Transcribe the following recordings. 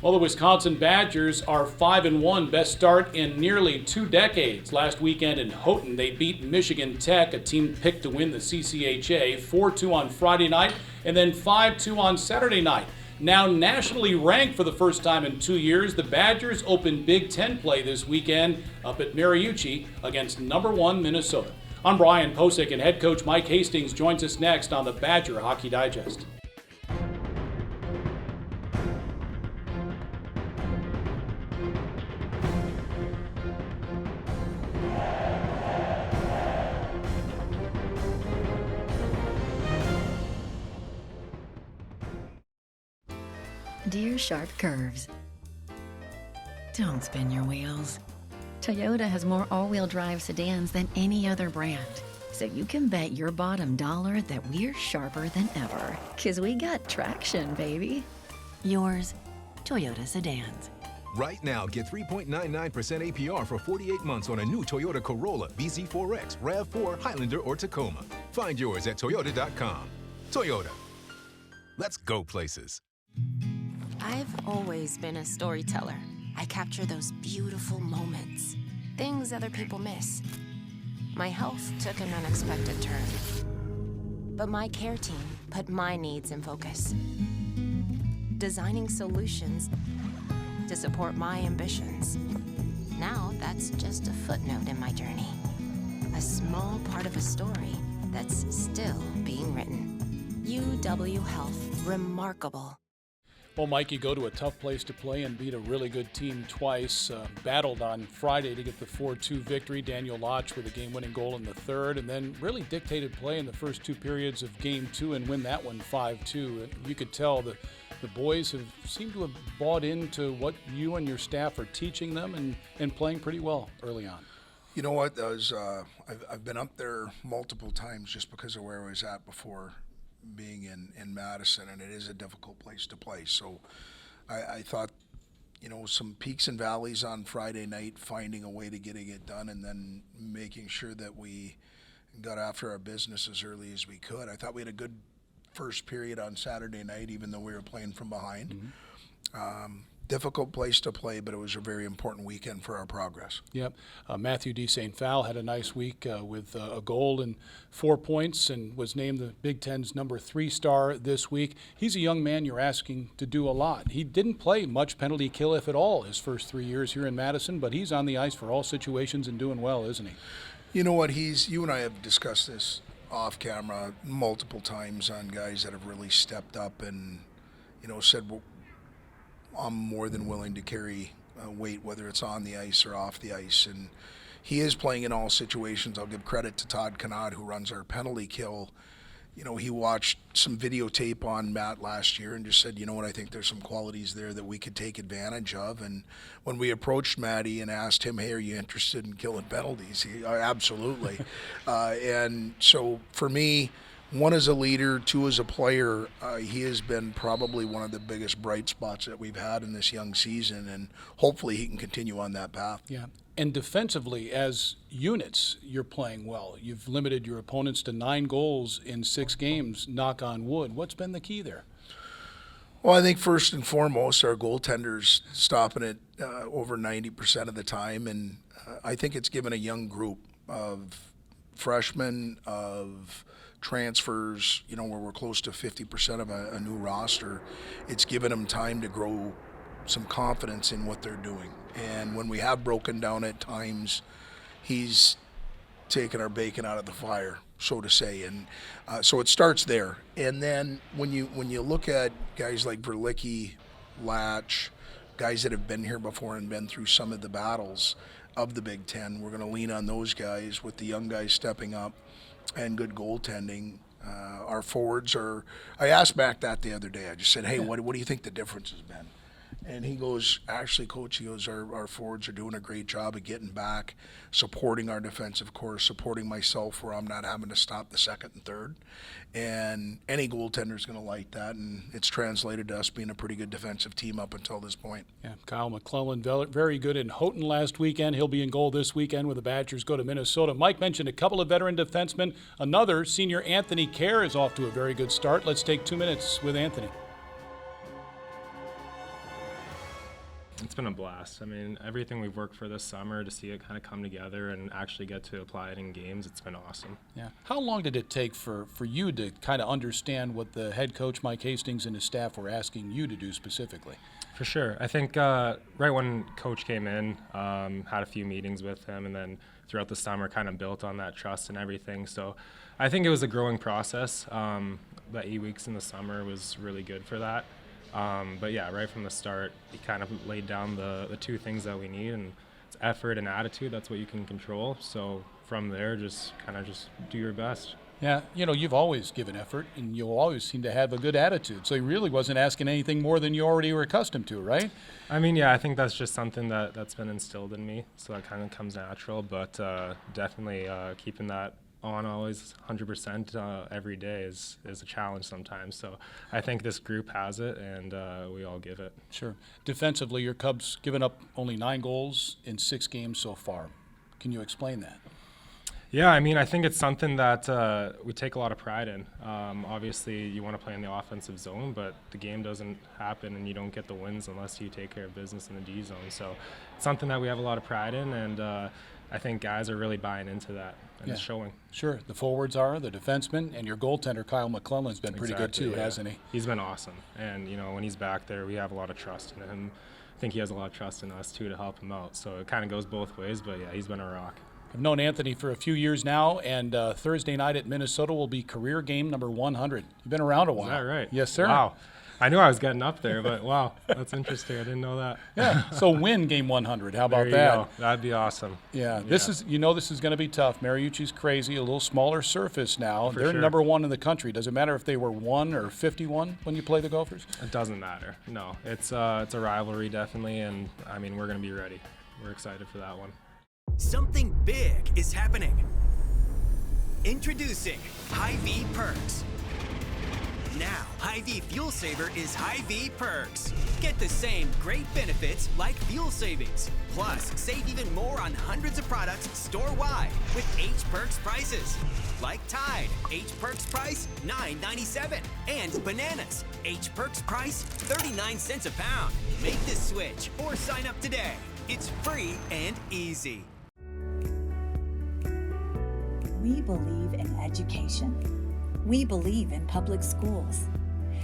Well, the Wisconsin Badgers are 5-1, best start in nearly 2 decades. Last weekend in Houghton, they beat Michigan Tech, a team picked to win the CCHA, 4-2 on Friday night, and then 5-2 on Saturday night. Now nationally ranked for the first time in 2 years, the Badgers open Big Ten play this weekend up at Mariucci against number 1 Minnesota. I'm Brian Posick, and head coach Mike Hastings joins us next on the Badger Hockey Digest. Dear sharp curves, don't spin your wheels. Toyota has more all-wheel drive sedans than any other brand, so you can bet your bottom dollar that we're sharper than ever, 'cause we got traction, baby. Yours, Toyota sedans. Right now, get 3.99% APR for 48 months on a new Toyota Corolla, BZ4X, RAV4, Highlander, or Tacoma. Find yours at Toyota.com. Toyota. Let's go places. I've always been a storyteller. I capture those beautiful moments, things other people miss. My health took an unexpected turn, but my care team put my needs in focus, designing solutions to support my ambitions. Now that's just a footnote in my journey, a small part of a story that's still being written. UW Health, remarkable. Well, Mike, you go to a tough place to play and beat a really good team twice. Battled on Friday to get the 4-2 victory. Daniel Lotch with a game-winning goal in the third, and then really dictated play in the first 2 periods of Game 2 and win that one 5-2. You could tell the boys have seemed to have bought into what you and your staff are teaching them and playing pretty well early on. You know what? I've been up there multiple times just because of where I was at before being in Madison, and it is a difficult place to play. So I thought, some peaks and valleys on Friday night, finding a way to getting it done, and then making sure that we got after our business as early as we could. I thought we had a good first period on Saturday night, even though we were playing from behind. Difficult place to play, but it was a very important weekend for our progress. Yep. Matthew D. St. Phal had a nice week with a goal and 4 points and was named the Big Ten's number 3 star this week. He's a young man you're asking to do a lot. He didn't play much penalty kill, if at all, his first 3 years here in Madison, but he's on the ice for all situations and doing well, isn't he? You know what? You and I have discussed this off camera multiple times on guys that have really stepped up and, said, well, I'm more than willing to carry weight, whether it's on the ice or off the ice. And he is playing in all situations. I'll give credit to Todd Connaught, who runs our penalty kill. He watched some videotape on Matt last year and just said, you know what, I think there's some qualities there that we could take advantage of. And when we approached Matty and asked him, hey, are you interested in killing penalties? He, absolutely. And so for me, 1 as a leader, 2 as a player, he has been probably one of the biggest bright spots that we've had in this young season, and hopefully he can continue on that path. Yeah. And defensively, as units, you're playing well. You've limited your opponents to 9 goals in 6 games, knock on wood. What's been the key there? Well, I think first and foremost, our goaltenders stopping it over 90% of the time, and I think it's given a young group of freshmen, of transfers, where we're close to 50% of a new roster. It's given them time to grow some confidence in what they're doing. And when we have broken down at times, he's taken our bacon out of the fire, so to say. And so it starts there. And then when you look at guys like Verlicki, Latch, guys that have been here before and been through some of the battles of the Big Ten, we're going to lean on those guys with the young guys stepping up and good goaltending. Our forwards are. I asked Mac that the other day. I just said, hey, what do you think the difference has been? And he goes, actually, Coach, he goes, our forwards are doing a great job of getting back, supporting our defensive core, supporting myself where I'm not having to stop the second and third. And any goaltender's going to like that, and it's translated to us being a pretty good defensive team up until this point. Yeah, Kyle McClellan, very good in Houghton last weekend. He'll be in goal this weekend when the Badgers go to Minnesota. Mike mentioned a couple of veteran defensemen. Another, senior Anthony Kehrer, is off to a very good start. Let's take 2 minutes with Anthony. It's been a blast. I mean, everything we've worked for this summer, to see it kind of come together and actually get to apply it in games, it's been awesome. Yeah. How long did it take for you to kind of understand what the head coach, Mike Hastings, and his staff were asking you to do specifically? For sure. I think right when Coach came in, had a few meetings with him, and then throughout the summer kind of built on that trust and everything. So I think it was a growing process. The 8 weeks in the summer was really good for that. But yeah, right from the start, he kind of laid down the two things that we need, and it's effort and attitude. That's what you can control. So from there, just do your best. Yeah, you've always given effort, and you always seem to have a good attitude. So he really wasn't asking anything more than you already were accustomed to, right? I mean, yeah, I think that's just something that's been instilled in me, so that kind of comes natural. But definitely keeping that on always 100% every day is a challenge sometimes. So I think this group has it, and we all give it. Sure. Defensively, your Cubs given up only 9 goals in 6 games so far. Can you explain that? Yeah, I mean, I think it's something that we take a lot of pride in. Obviously, you want to play in the offensive zone, but the game doesn't happen and you don't get the wins unless you take care of business in the D zone. So it's something that we have a lot of pride in, and I think guys are really buying into that, and it's showing. Sure. The forwards are, the defensemen, and your goaltender, Kyle McClellan's been pretty good too, yeah. hasn't he? He's been awesome. And, when he's back there, we have a lot of trust in him. I think he has a lot of trust in us, too, to help him out. So it kind of goes both ways, but, yeah, he's been a rock. I've known Anthony for a few years now, and Thursday night at Minnesota will be career game number 100. You've been around a while. Is that right? Yes, sir. Wow. I knew I was getting up there, but wow, that's interesting. I didn't know that. Yeah. So win game 100. How about there you that? Go. That'd be awesome. Yeah. This is going to be tough. Mariucci's crazy. A little smaller surface now. For They're sure. number 1 in the country. Does it matter if they were 1 or 51 when you play the Gophers? It doesn't matter. No, it's a rivalry definitely, and I mean we're gonna be ready. We're excited for that one. Something big is happening. Introducing Hy-Vee Perks. Now, Hy-Vee Fuel Saver is Hy-Vee Perks. Get the same great benefits like fuel savings. Plus, save even more on hundreds of products store-wide with H Perks prices. Like Tide, H Perks price $9.97. And bananas, H Perks price 39 cents a pound. Make the switch or sign up today. It's free and easy. We believe in education. We believe in public schools.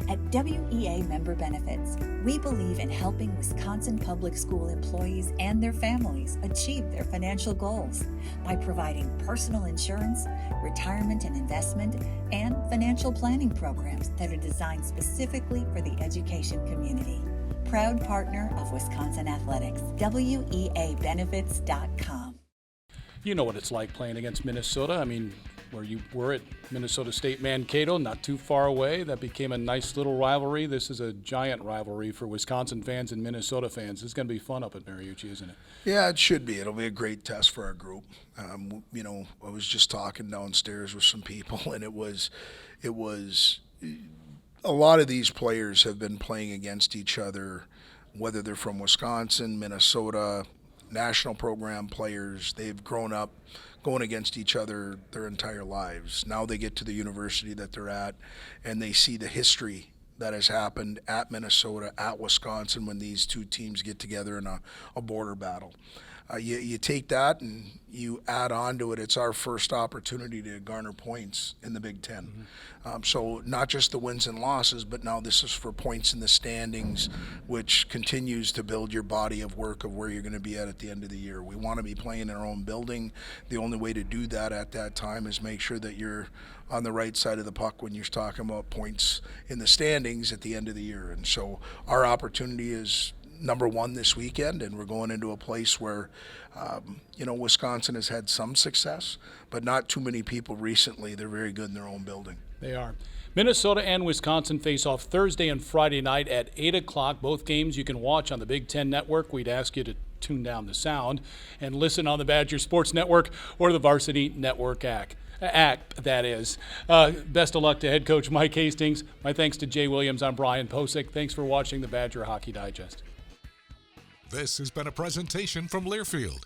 At WEA Member Benefits, we believe in helping Wisconsin public school employees and their families achieve their financial goals by providing personal insurance, retirement and investment, and financial planning programs that are designed specifically for the education community. Proud partner of Wisconsin Athletics, WEAbenefits.com. You know what it's like playing against Minnesota. I mean, where you were at Minnesota State Mankato, not too far away. That became a nice little rivalry. This is a giant rivalry for Wisconsin fans and Minnesota fans. It's going to be fun up at Mariucci, isn't it? Yeah, it should be. It'll be a great test for our group. I was just talking downstairs with some people, and it was a lot of these players have been playing against each other, whether they're from Wisconsin, Minnesota, national program players. They've grown up going against each other their entire lives. Now they get to the university that they're at, and they see the history that has happened at Minnesota, at Wisconsin, when these two teams get together in a border battle. You take that and you add on to it. It's our first opportunity to garner points in the Big Ten. So not just the wins and losses, but now this is for points in the standings, which continues to build your body of work of where you're going to be at the end of the year. We want to be playing in our own building. The only way to do that at that time is make sure that you're on the right side of the puck when you're talking about points in the standings at the end of the year. And so our opportunity is number 1 this weekend, and we're going into a place where, Wisconsin has had some success, but not too many people recently. They're very good in their own building. They are. Minnesota and Wisconsin face off Thursday and Friday night at 8 o'clock. Both games you can watch on the Big Ten Network. We'd ask you to tune down the sound and listen on the Badger Sports Network or the Varsity Network app, that is. Best of luck to head coach Mike Hastings. My thanks to Jay Williams. I'm Brian Posick. Thanks for watching the Badger Hockey Digest. This has been a presentation from Learfield,